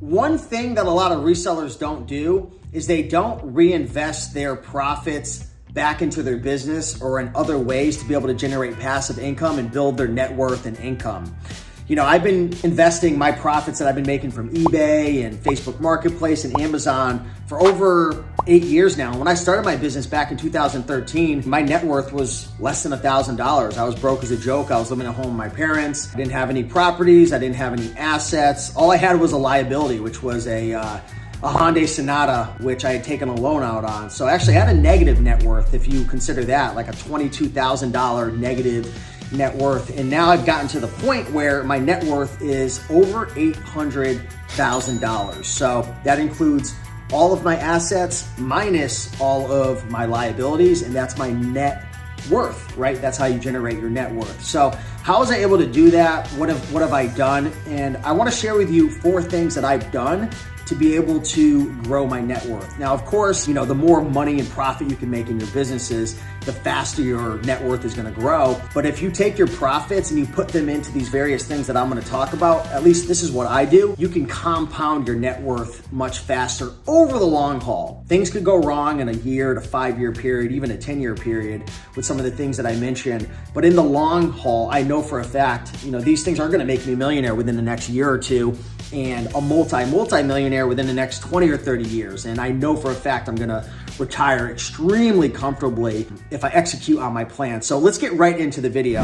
One thing that a lot of resellers don't do is they don't reinvest their profits back into their business or in other ways to be able to generate passive income and build their net worth and income. You know, I've been investing my profits that I've been making from eBay and Facebook Marketplace and Amazon for over 8 years now. When I started my business back in 2013, my net worth was less than $1,000. I was broke as a joke. I was living at home with my parents. I didn't have any properties. I didn't have any assets. All I had was a liability, which was a Hyundai Sonata, which I had taken a loan out on. So I actually had a negative net worth, if you consider that, like a $22,000 negative net worth. And now I've gotten to the point where my net worth is over $800,000. So that includes all of my assets minus all of my liabilities, and that's my net worth, right? That's how you generate your net worth. So how was I able to do that? What have I done? And I want to share with you 4 things that I've done to be able to grow my net worth. Now, of course, you know, the more money and profit you can make in your businesses, the faster your net worth is going to grow. But if you take your profits and you put them into these various things that I'm going to talk about, at least this is what I do, you can compound your net worth much faster over the long haul. Things could go wrong in a year to 5-year period, even a 10-year period with some of the things that I mentioned. But in the long haul, I know for a fact, you know, these things aren't going to make me a millionaire within the next year or two, and a multi-millionaire within the next 20 or 30 years. And I know for a fact I'm gonna retire extremely comfortably if I execute on my plan. So let's get right into the video.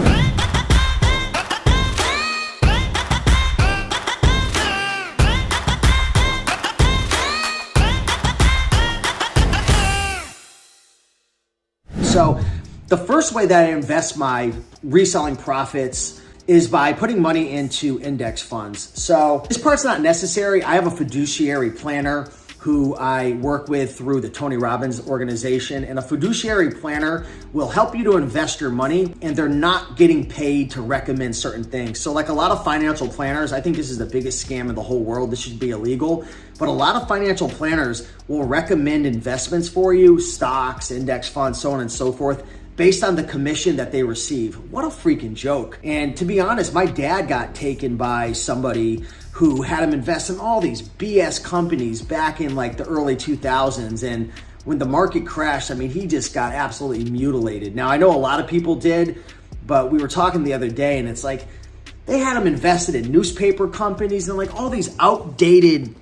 So the first way that I invest my reselling profits is by putting money into index funds. So this part's not necessary. I have a fiduciary planner who I work with through the Tony Robbins organization, and a fiduciary planner will help you to invest your money, and they're not getting paid to recommend certain things. So like a lot of financial planners, I think this is the biggest scam in the whole world. This should be illegal, but a lot of financial planners will recommend investments for you, stocks, index funds, so on and so forth, based on the commission that they receive. What a freaking joke. And to be honest, my dad got taken by somebody who had him invest in all these BS companies back in like the early 2000s. And when the market crashed, I mean, he just got absolutely mutilated. Now, I know a lot of people did, but we were talking the other day and it's like, they had him invested in newspaper companies and like all these outdated,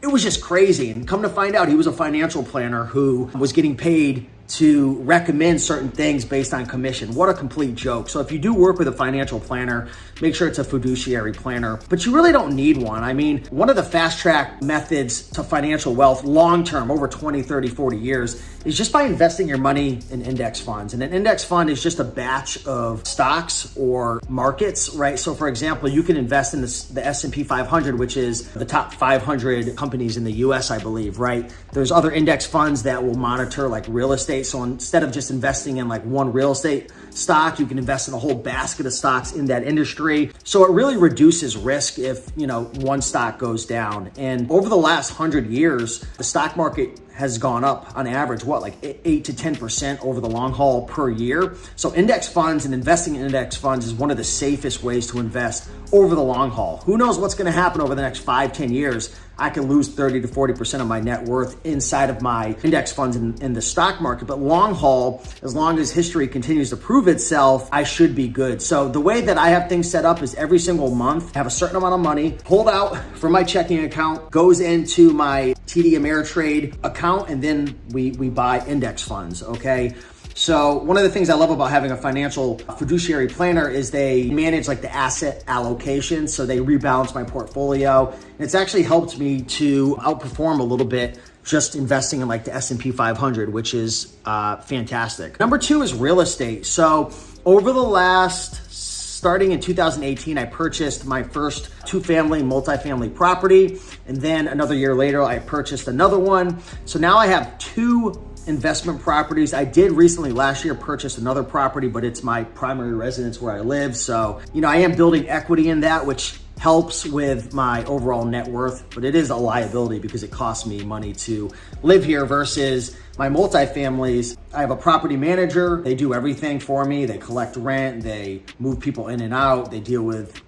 it was just crazy. And come to find out, he was a financial planner who was getting paid to recommend certain things based on commission. What a complete joke. So if you do work with a financial planner, make sure it's a fiduciary planner, but you really don't need one. I mean, one of the fast track methods to financial wealth long-term, over 20, 30, 40 years, is just by investing your money in index funds. And an index fund is just a batch of stocks or markets, right? So for example, you can invest in the S&P 500, which is the top 500 companies in the US, I believe, right? There's other index funds that will monitor like real estate. So instead of just investing in like one real estate stock, you can invest in a whole basket of stocks in that industry. So it really reduces risk if, you know, one stock goes down. And over the last 100 years, the stock market has gone up on average, like 8 to 10% over the long haul per year. So index funds and investing in index funds is one of the safest ways to invest over the long haul. Who knows what's gonna happen over the next 5, 10 years? I can lose 30 to 40% of my net worth inside of my index funds in the stock market. But long haul, as long as history continues to prove itself, I should be good. So the way that I have things set up is every single month, I have a certain amount of money pulled out from my checking account, goes into my TD Ameritrade account, and then we buy index funds, okay? So one of the things I love about having a financial fiduciary planner is they manage like the asset allocation. So they rebalance my portfolio. And it's actually helped me to outperform a little bit just investing in like the S&P 500, which is fantastic. Number 2 is real estate. So over the starting in 2018, I purchased my first 2-family, multifamily property. And then another year later, I purchased another one. So now I have 2 investment properties. I did recently last year purchase another property, but it's my primary residence where I live. So, you know, I am building equity in that, which helps with my overall net worth, but it is a liability because it costs me money to live here versus my multifamilies. I have a property manager. They do everything for me. They collect rent, they move people in and out, they deal with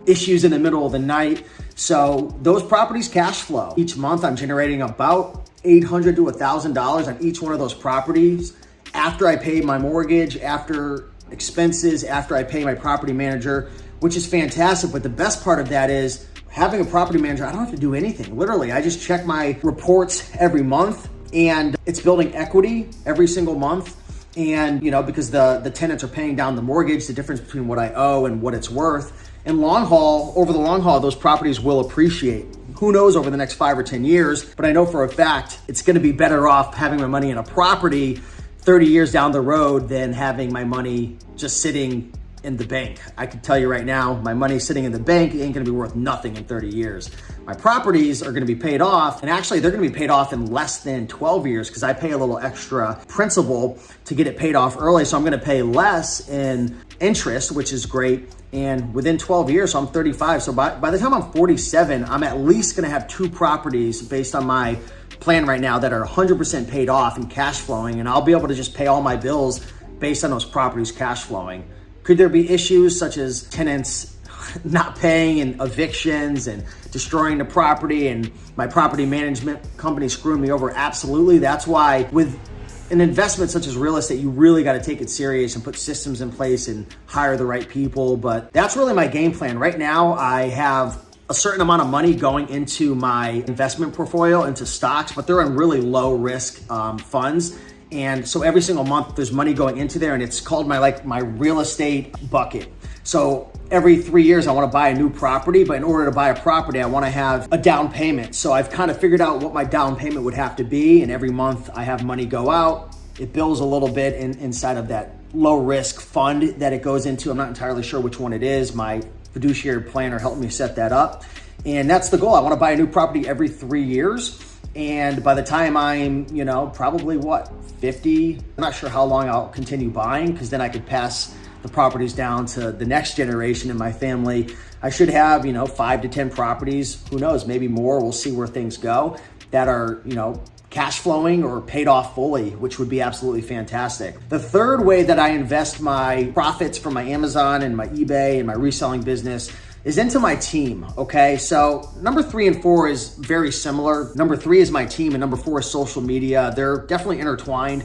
issues in the middle of the night. So those properties cash flow. Each month I'm generating about $800 to $1,000 on each one of those properties after I pay my mortgage, after expenses, after I pay my property manager, which is fantastic. But the best part of that is having a property manager, I don't have to do anything. Literally, I just check my reports every month, and it's building equity every single month. And because the tenants are paying down the mortgage, the difference between what I owe and what it's worth. And over the long haul, those properties will appreciate. Who knows over the next 5 or 10 years, but I know for a fact it's gonna be better off having my money in a property 30 years down the road than having my money just sitting in the bank. I can tell you right now, my money sitting in the bank ain't gonna be worth nothing in 30 years. My properties are gonna be paid off, and actually they're gonna be paid off in less than 12 years because I pay a little extra principal to get it paid off early. So I'm gonna pay less in interest, which is great. And within 12 years, so I'm 35. So by the time I'm 47, I'm at least gonna have 2 properties based on my plan right now that are 100% paid off and cash flowing. And I'll be able to just pay all my bills based on those properties cash flowing. Could there be issues such as tenants not paying and evictions and destroying the property and my property management company screwing me over? Absolutely. That's why with an investment such as real estate, you really got to take it serious and put systems in place and hire the right people. But that's really my game plan. Right now, I have a certain amount of money going into my investment portfolio, into stocks, but they're in really low risk funds. And so every single month there's money going into there, and it's called my real estate bucket. So every 3 years I want to buy a new property, but in order to buy a property, I want to have a down payment. So I've kind of figured out what my down payment would have to be. And every month I have money go out. It builds a little bit inside of that low risk fund that it goes into. I'm not entirely sure which one it is. My fiduciary planner helped me set that up. And that's the goal. I want to buy a new property every 3 years. And by the time I'm, probably 50, I'm not sure how long I'll continue buying, because then I could pass the properties down to the next generation in my family. I should have, 5 to 10 properties, who knows, maybe more. We'll see where things go, that are, cash flowing or paid off fully, which would be absolutely fantastic. The third way that I invest my profits from my Amazon and my eBay and my reselling business is into my team, okay? So number 3 and 4 is very similar. Number 3 is my team and number 4 is social media. They're definitely intertwined,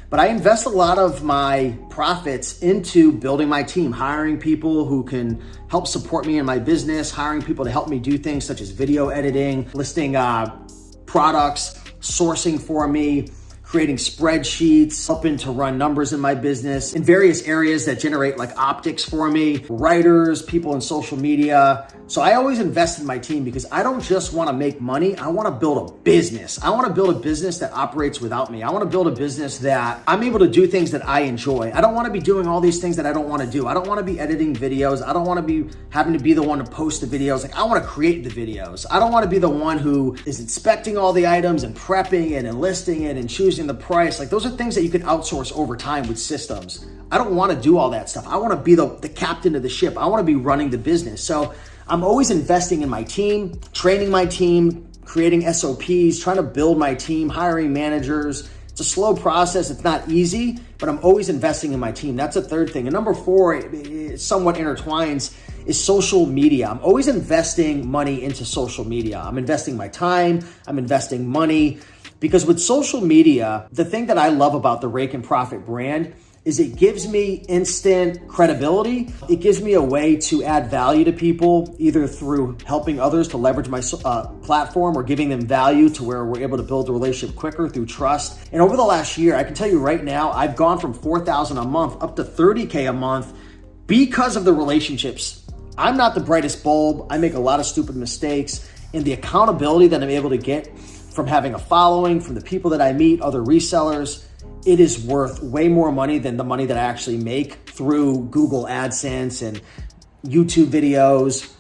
but I invest a lot of my profits into building my team, hiring people who can help support me in my business, hiring people to help me do things such as video editing, listing products, sourcing for me, creating spreadsheets, helping to run numbers in my business in various areas that generate like optics for me, writers, people in social media. So I always invest in my team because I don't just want to make money. I want to build a business. I want to build a business that operates without me. I want to build a business that I'm able to do things that I enjoy. I don't want to be doing all these things that I don't want to do. I don't want to be editing videos. I don't want to be having to be the one to post the videos. Like, I want to create the videos. I don't want to be the one who is inspecting all the items and prepping it and listing it and choosing the price. Like, those are things that you can outsource over time with systems. I don't want to do all that stuff. I want to be the captain of the ship. I want to be running the business. So I'm always investing in my team, training my team, creating SOPs, trying to build my team, hiring managers. It's a slow process. It's not easy, but I'm always investing in my team. That's a third thing. And number 4, it somewhat intertwines, is social media. I'm always investing money into social media. I'm investing my time. I'm investing money. Because with social media, the thing that I love about the Raiken Profit brand is it gives me instant credibility. It gives me a way to add value to people, either through helping others to leverage my platform or giving them value to where we're able to build a relationship quicker through trust. And over the last year, I can tell you right now, I've gone from $4,000 a month up to $30K a month because of the relationships. I'm not the brightest bulb. I make a lot of stupid mistakes, and the accountability that I'm able to get from having a following, from the people that I meet, other resellers, it is worth way more money than the money that I actually make through Google AdSense and YouTube videos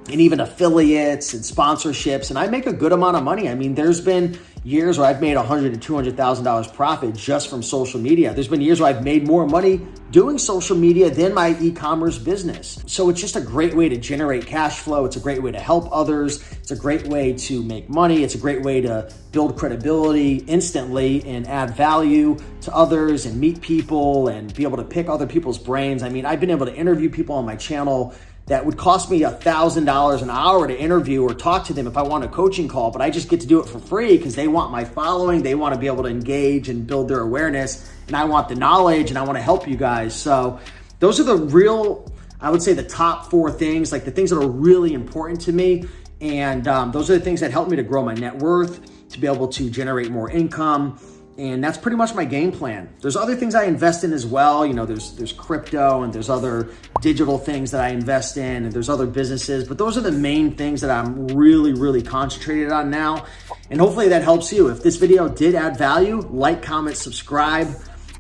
and even affiliates and sponsorships. And I make a good amount of money. I mean, there's been years where I've made $100,000 to $200,000 profit just from social media. There's been years where I've made more money doing social media than my e-commerce business. So it's just a great way to generate cash flow. It's a great way to help others. It's a great way to make money. It's a great way to build credibility instantly and add value to others and meet people and be able to pick other people's brains. I mean, I've been able to interview people on my channel that would cost me $1,000 an hour to interview or talk to them if I want a coaching call, but I just get to do it for free because they want my following, they want to be able to engage and build their awareness, and I want the knowledge and I want to help you guys. So those are the real, I would say the top 4 things, like the things that are really important to me. And those are the things that help me to grow my net worth, to be able to generate more income. And that's pretty much my game plan. There's other things I invest in as well. You know, there's crypto and there's other digital things that I invest in, and there's other businesses, but those are the main things that I'm really, really concentrated on now. And hopefully that helps you. If this video did add value, like, comment, subscribe,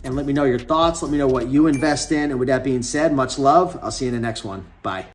and let me know your thoughts. Let me know what you invest in. And with that being said, much love. I'll see you in the next one. Bye.